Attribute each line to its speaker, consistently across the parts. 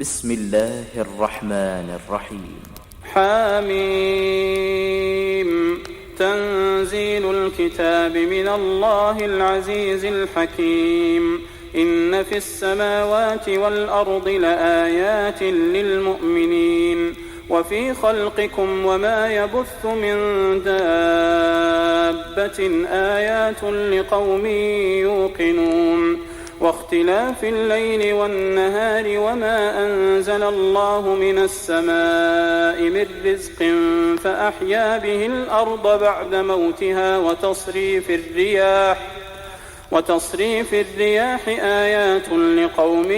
Speaker 1: بسم الله الرحمن الرحيم.
Speaker 2: حميم. تنزيل الكتاب من الله العزيز الحكيم. إن في السماوات والأرض لآيات للمؤمنين وفي خلقكم وما يبث من دابة آيات لقوم يوقنون واختلاف الليل والنهار وما أنزل الله من السماء من رزق فأحيا به الأرض بعد موتها وتصريف الرياح آيات لقوم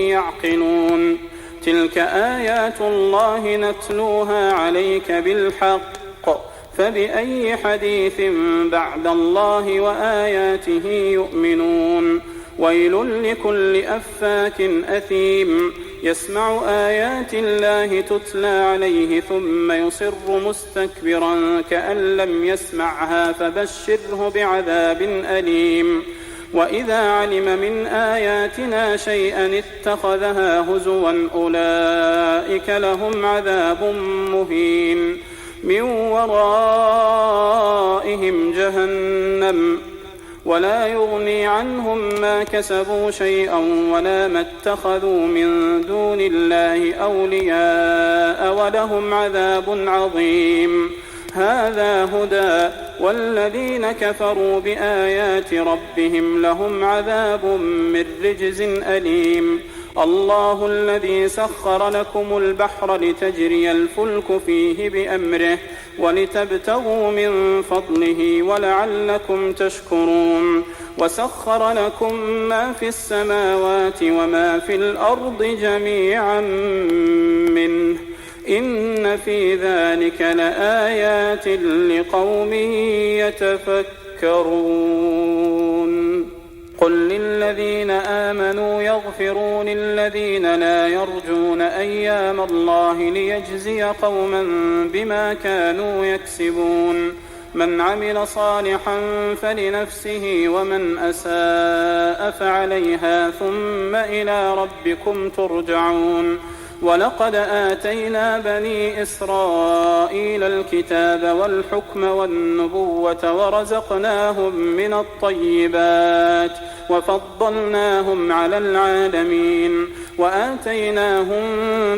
Speaker 2: يعقلون. تلك آيات الله نتلوها عليك بالحق فبأي حديث بعد الله وآياته يؤمنون. ويل لكل أفاك أثيم يسمع آيات الله تتلى عليه ثم يصر مستكبرا كأن لم يسمعها فبشره بعذاب أليم. وإذا علم من آياتنا شيئا اتخذها هزوا أولئك لهم عذاب مهين من ورائهم جهنم ولا يغني عنهم ما كسبوا شيئا ولا ما اتخذوا من دون الله أولياء ولهم عذاب عظيم. هذا هدى والذين كفروا بآيات ربهم لهم عذاب من رجز أليم. الله الذي سخر لكم البحر لتجري الفلك فيه بأمره ولتبتغوا من فضله ولعلكم تشكرون. وسخر لكم ما في السماوات وما في الأرض جميعا منه إن في ذلك لآيات لقوم يتفكرون. قل للذين آمنوا يغفروا للذين لا يرجون أيام الله ليجزي قوما بما كانوا يكسبون. من عمل صالحا فلنفسه ومن أساء فعليها ثم إلى ربكم ترجعون. ولقد آتينا بني إسرائيل الكتاب والحكم والنبوة ورزقناهم من الطيبات وفضلناهم على العالمين وآتيناهم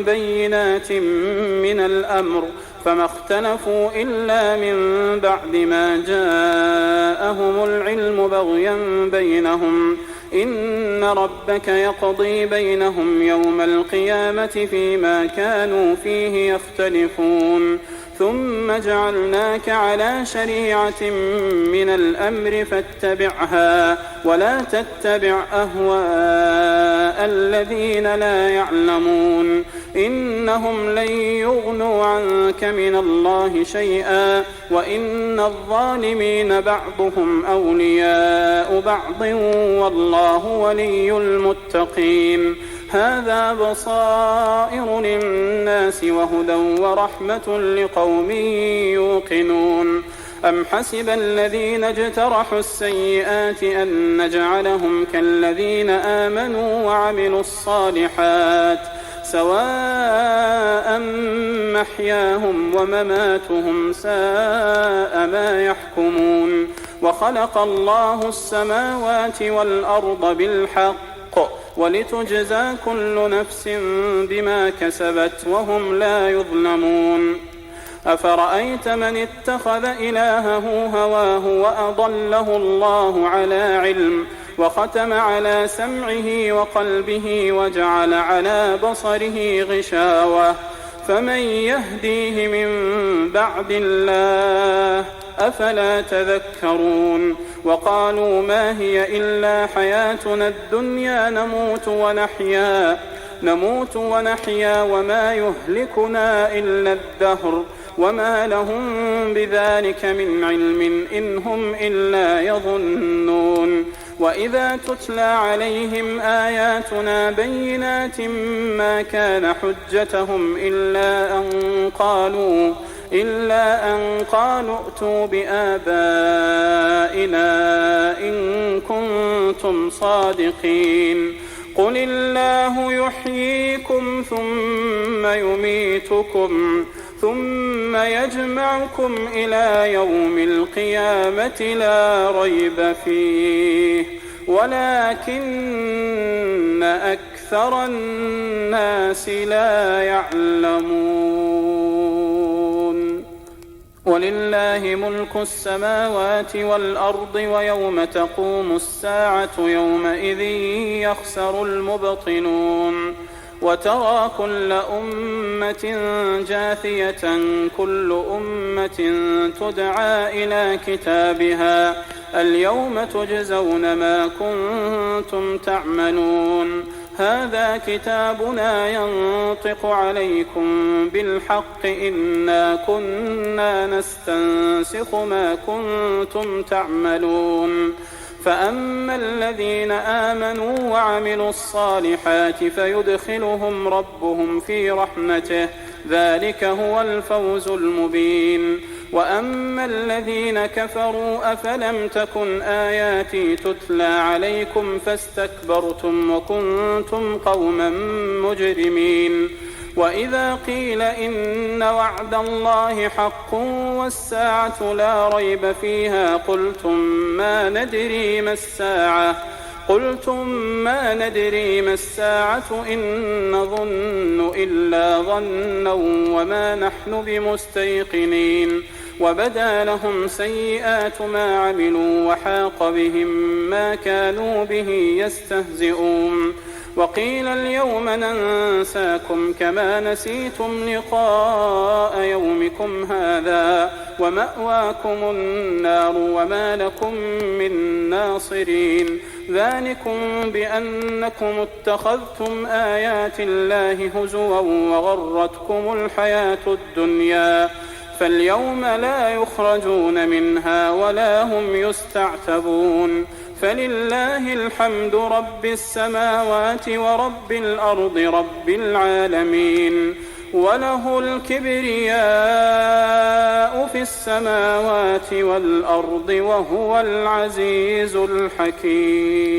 Speaker 2: بينات من الأمر فما اختلفوا إلا من بعد ما جاءهم العلم بغيا بينهم. إن ربك يقضي بينهم يوم القيامة فيما كانوا فيه يختلفون. ثم جعلناك على شريعة من الأمر فاتبعها ولا تتبع أهواء الذين لا يعلمون. إنهم لن يغنوا عنك من الله شيئا وإن الظالمين بعضهم أولياء بعض والله ولي المتقين. هذا بصائر للناس وهدى ورحمة لقوم يوقنون. أم حسب الذين اجترحوا السيئات أن نجعلهم كالذين آمنوا وعملوا الصالحات سواء محياهم ومماتهم ساء ما يحكمون. وخلق الله السماوات والأرض بالحق ولتجزى كل نفس بما كسبت وهم لا يظلمون. أفرأيت من اتخذ إلهه هواه وأضله الله على علم وختم على سمعه وقلبه وجعل على بصره غشاوة فمن يهديه من بعد الله أفلا تذكرون. وقالوا ما هي إلا حياتنا الدنيا نموت ونحيا وما يهلكنا إلا الدهر وما لهم بذلك من علم إن هم إلا يظنون. وإذا تتلى عليهم آياتنا بينات ما كان حجتهم إلا أن قالوا ائتوا بآبائنا إن كنتم صادقين. قل الله يحييكم ثم يميتكم ثم يجمعكم إلى يوم القيامة لا ريب فيه ولكن أكثر الناس لا يعلمون ولله ملك السماوات والأرض ويوم تقوم الساعة يومئذ يخسر المبطلون وترى كل أمة جاثية كل أمة تدعى إلى كتابها اليوم تجزون ما كنتم تعملون هذا كتابنا ينطق عليكم بالحق إنا كنا نستنسخ ما كنتم تعملون فأما الذين آمنوا وعملوا الصالحات فيدخلهم ربهم في رحمته ذلك هو الفوز المبين وأما الذين كفروا أفلم تكن آياتي تتلى عليكم فاستكبرتم وكنتم قوما مجرمين وإذا قيل إن وعد الله حق والساعة لا ريب فيها قلتم ما ندري ما الساعة إن نظن إلا ظنا وما نحن بمستيقنين وبدا لهم سيئات ما عملوا وحاق بهم ما كانوا به يستهزئون وقيل اليوم ننساكم كما نسيتم لقاء يومكم هذا ومأواكم النار وما لكم من ناصرين ذلكم بأنكم اتخذتم آيات الله هزوا وغرتكم الحياة الدنيا فاليوم لا يخرجون منها ولا هم يستعتبون فلله الحمد رب السماوات ورب الأرض رب العالمين وله الكبرياء في السماوات والأرض وهو العزيز الحكيم